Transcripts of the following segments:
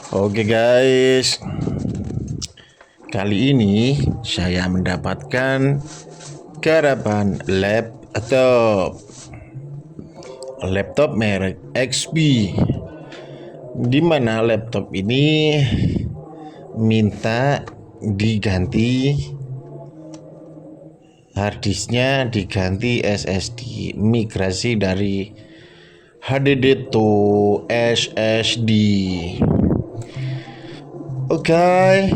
Oke guys, kali ini saya mendapatkan garapan laptop merek XP, di mana laptop ini minta diganti harddisknya, diganti SSD, migrasi dari HDD to SSD. Oke,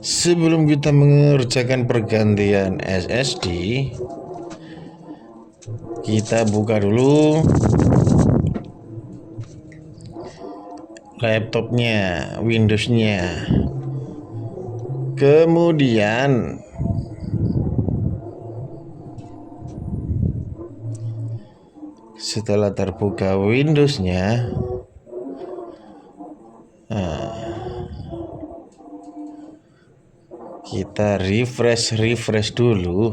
sebelum kita mengerjakan pergantian SSD, kita buka dulu laptopnya, Windowsnya. Kemudian setelah terbuka Windowsnya, kita refresh dulu.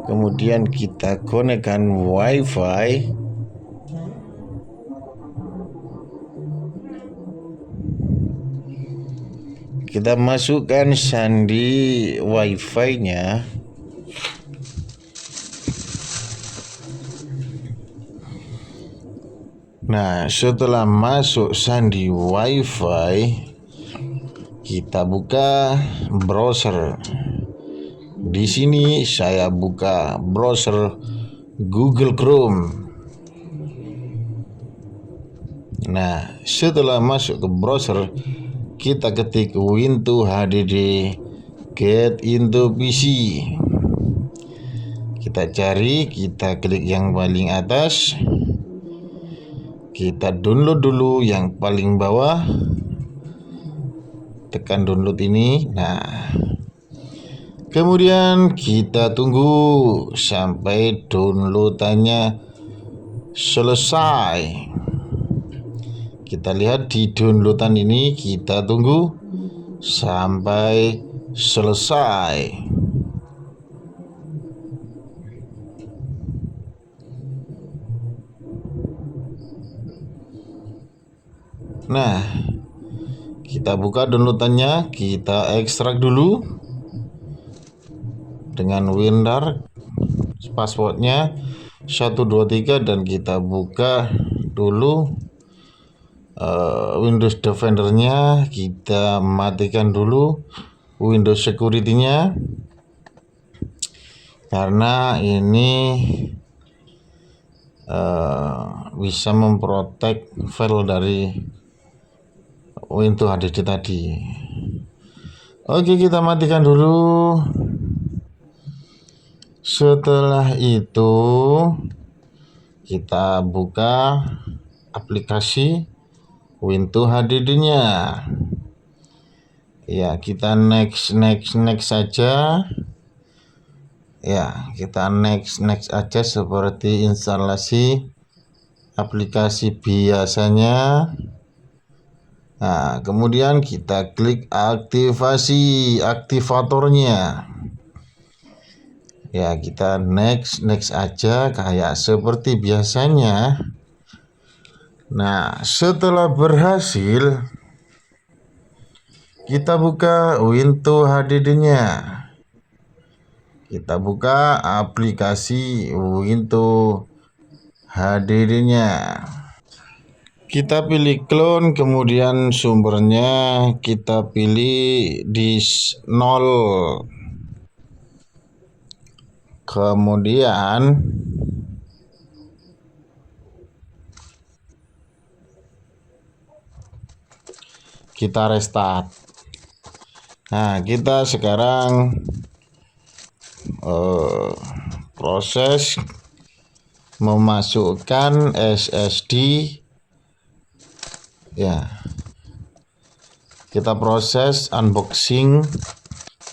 Kemudian kita konekkan WiFi. Kita masukkan sandi WiFi-nya. Nah, setelah masuk sandi WiFi, kita buka browser. Di sini saya buka browser Google Chrome. Nah, setelah masuk ke browser, kita ketik Windows HDD get into PC. Kita cari, kita klik yang paling atas. Kita download dulu yang paling bawah. Tekan download ini. Nah, kemudian kita tunggu sampai downloadannya selesai. Kita lihat di downloadan ini, kita tunggu sampai selesai. Nah, kita buka downloadannya, kita ekstrak dulu dengan WinRAR, passwordnya 123, dan kita buka dulu Windows Defender-nya. Kita matikan dulu Windows Security-nya, karena ini bisa memprotek file dari Windows HDD tadi. Oke, kita matikan dulu. Setelah itu kita buka aplikasi Windows HDD-nya. Ya, kita next saja. Ya, kita next aja seperti instalasi aplikasi biasanya. Nah, kemudian kita klik aktivasi aktivatornya. Ya, kita next aja kayak seperti biasanya. Nah, setelah berhasil, kita buka Windows HDD-nya. Kita buka aplikasi Windows HDD-nya. Kita pilih clone, kemudian sumbernya kita pilih disk 0. Kemudian kita restart. Nah, kita sekarang proses memasukkan SSD. Ya, kita proses unboxing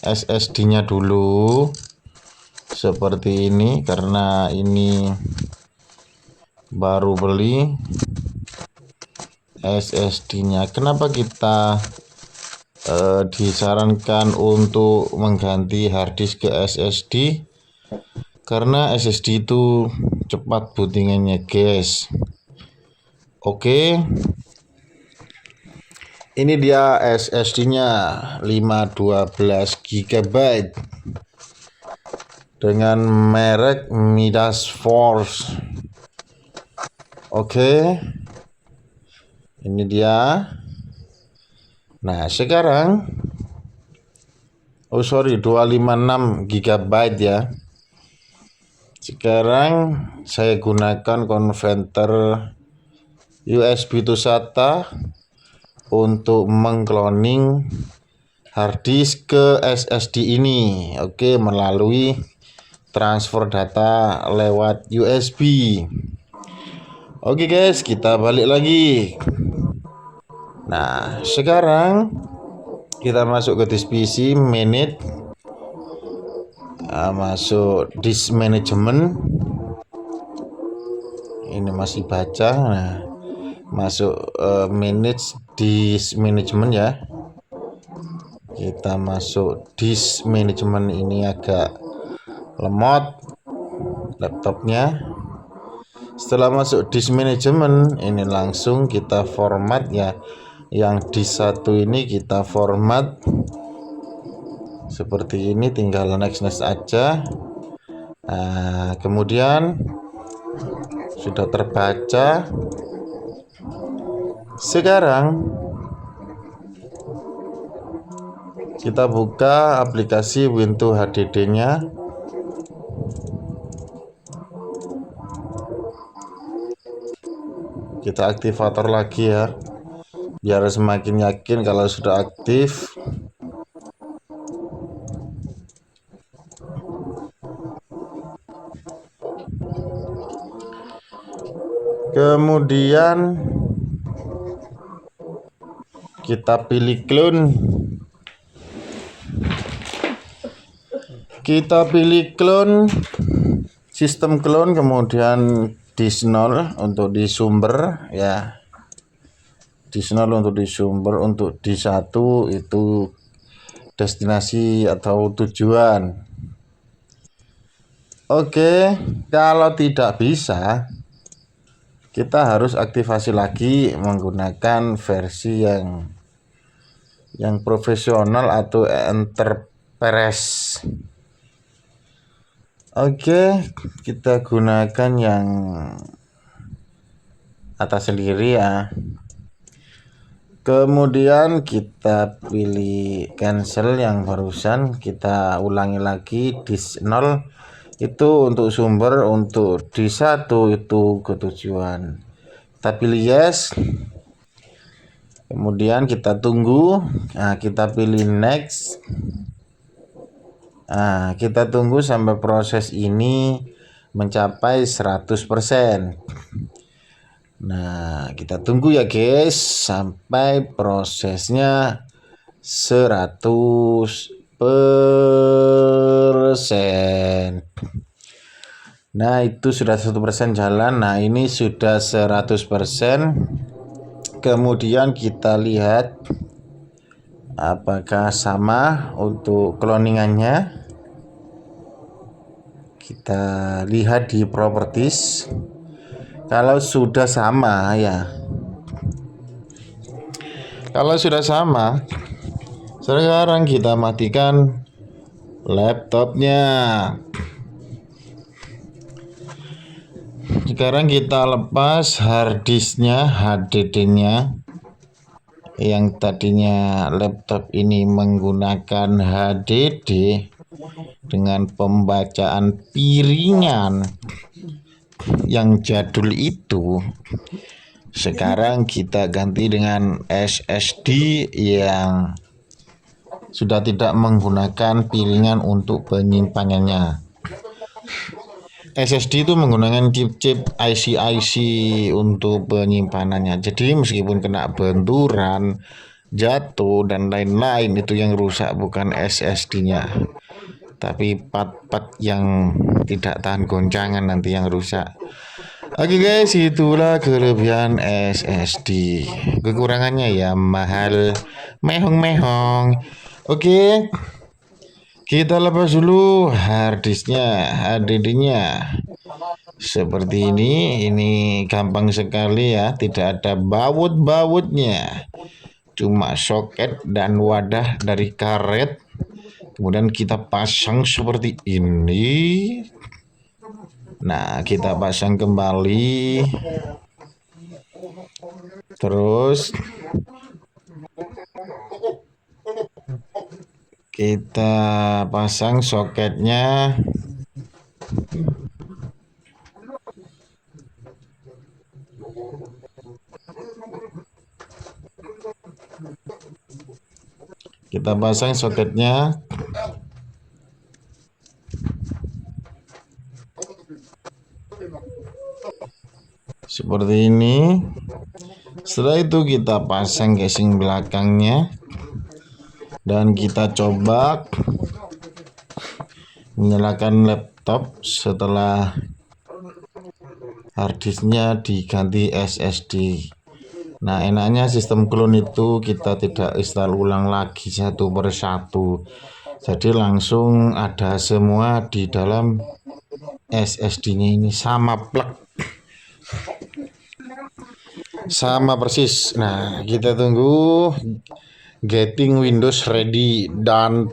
SSD-nya dulu seperti ini, karena ini baru beli SSD-nya. Kenapa kita disarankan untuk mengganti harddisk ke SSD? Karena SSD itu cepat bootingannya, guys. Oke, Ini dia SSD-nya 512 GB dengan merek Midas Force. Oke. Ini dia. Nah, sekarang 256 GB ya. Sekarang saya gunakan konverter USB to SATA untuk mengcloning harddisk ke SSD ini. Oke, melalui transfer data lewat USB. Oke guys, kita balik lagi. Nah, sekarang kita masuk ke disk PC, manage, masuk disk management. Ini masih baca. Nah, masuk manage disk management ya. Kita masuk disk management, ini agak lemot laptopnya. Setelah masuk disk management, ini langsung kita format ya. Yang disk 1 ini kita format seperti ini, tinggal next aja. Nah, kemudian sudah terbaca. Sekarang kita buka aplikasi Windows HDD-nya. Kita aktivator lagi ya, biar semakin yakin kalau sudah aktif. Kemudian kita pilih clone. Kita pilih clone, sistem clone, kemudian disk 0 untuk di sumber ya. Disk 0 untuk di sumber, untuk disk 1 itu destinasi atau tujuan. Oke, kalau tidak bisa, kita harus aktivasi lagi menggunakan versi yang profesional atau enterprise. Oke, kita gunakan yang atas sendiri ya. Kemudian kita pilih cancel yang barusan, kita ulangi lagi disk 0 itu untuk sumber, untuk disk 1 itu ke tujuan. Kita pilih yes. Kemudian kita tunggu. Nah, kita pilih next. Nah, kita tunggu sampai proses ini mencapai 100%. Nah, kita tunggu ya guys sampai prosesnya 100%. Nah, itu sudah 100% jalan. Nah, ini sudah 100%. Kemudian kita lihat apakah sama untuk cloningannya. Kita lihat di properties. Kalau sudah sama ya, kalau sudah sama, sekarang kita matikan laptopnya. Sekarang kita lepas harddisknya, HDD-nya. Yang tadinya laptop ini menggunakan HDD dengan pembacaan piringan yang jadul itu, sekarang kita ganti dengan SSD yang sudah tidak menggunakan piringan untuk penyimpanannya. SSD itu menggunakan chip IC untuk penyimpanannya. Jadi meskipun kena benturan, jatuh dan lain-lain, itu yang rusak bukan SSD-nya, tapi part-part yang tidak tahan goncangan nanti yang rusak. Oke guys, itulah kelebihan SSD. Kekurangannya ya mahal, mehong-mehong. Oke, kita lepas dulu harddisknya, HDD-nya. Seperti ini gampang sekali ya, tidak ada baut-bautnya. cuma soket dan wadah dari karet. Kemudian kita pasang seperti ini. Nah, kita pasang kembali. Terus kita pasang soketnya. Kita pasang soketnya. Seperti ini. Setelah itu kita pasang casing belakangnya. Dan kita coba menyalakan laptop setelah harddisknya diganti SSD. Nah, enaknya sistem clone itu kita tidak install ulang lagi satu per satu. Jadi langsung ada semua di dalam SSD-nya ini, sama plug. Sama persis. Nah, kita tunggu getting Windows ready dan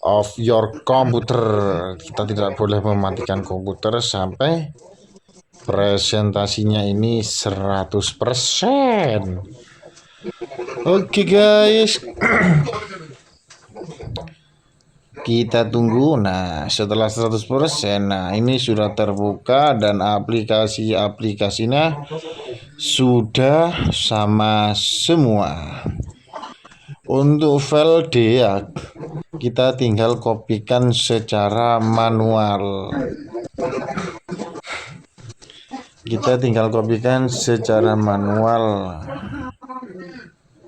of your computer. Kita tidak boleh mematikan komputer sampai presentasinya ini 100%. Oke guys, kita tunggu. Nah, setelah 100%, nah ini sudah terbuka dan aplikasi-aplikasinya sudah sama semua. Untuk file D ya, kita tinggal kopikan secara manual.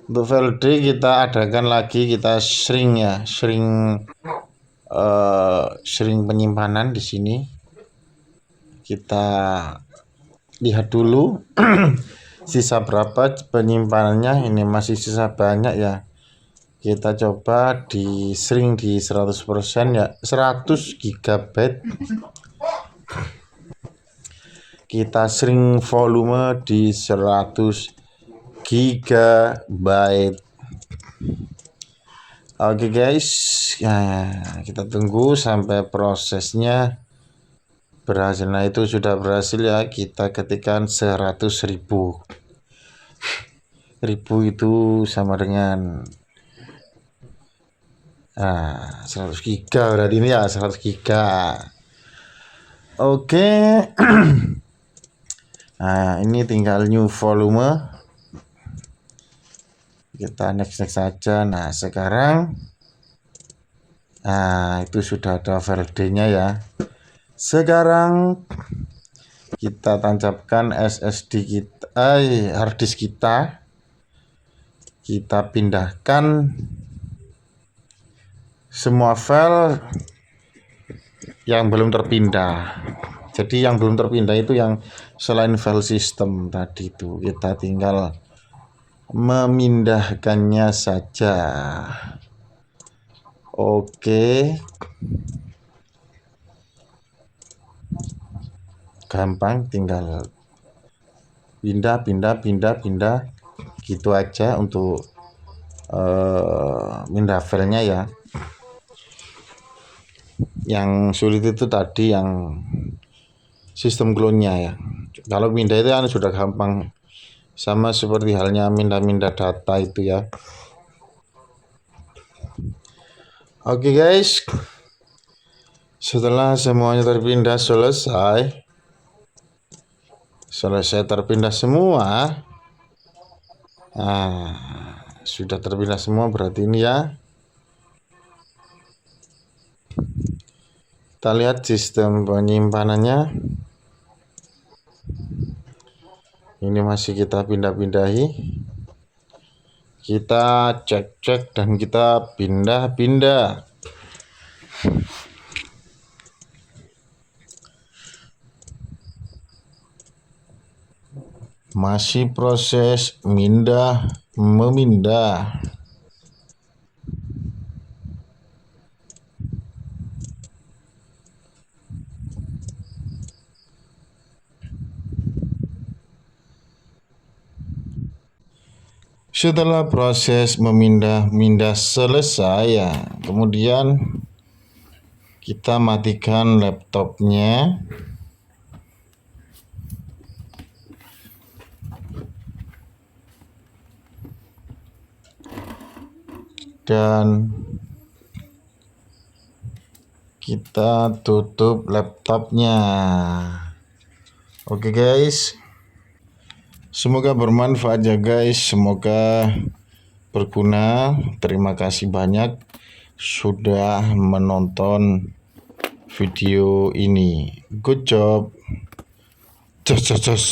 Untuk file D kita adakan lagi, kita shrink penyimpanan di sini. Kita lihat dulu sisa berapa penyimpanannya. Ini masih sisa banyak ya. Kita coba di shrink di 100% ya, 100 GB. Kita shrink volume di 100 GB. Oke guys, ya, kita tunggu sampai prosesnya berhasil. Nah, itu sudah berhasil ya. Kita ketikkan 100.000. 1000 itu sama dengan 100 giga berarti ini ya, 100 giga. Oke. Nah, ini tinggal new volume. Kita next saja. Nah, sekarang itu sudah ada file D-nya ya. Sekarang kita tancapkan SSD kita, harddisk kita. Kita pindahkan semua file yang belum terpindah. Jadi yang belum terpindah itu yang selain file system tadi itu, kita tinggal memindahkannya saja. Oke, gampang, tinggal pindah gitu aja untuk pindah filenya ya. Yang sulit itu tadi yang sistem clone-nya ya. Kalau pindah itu kan sudah gampang, sama seperti halnya pindah data itu ya. Oke guys, setelah semuanya terpindah selesai terpindah semua. Sudah terpindah semua berarti ini ya. Kita lihat sistem penyimpanannya. Ini masih kita pindah-pindahi. Kita cek dan kita pindah. Masih proses memindah. Setelah proses memindah selesai ya, kemudian kita matikan laptopnya. Dan kita tutup laptopnya. Oke guys, semoga bermanfaat ya guys, semoga berguna. Terima kasih banyak sudah menonton video ini. Good job. Cus.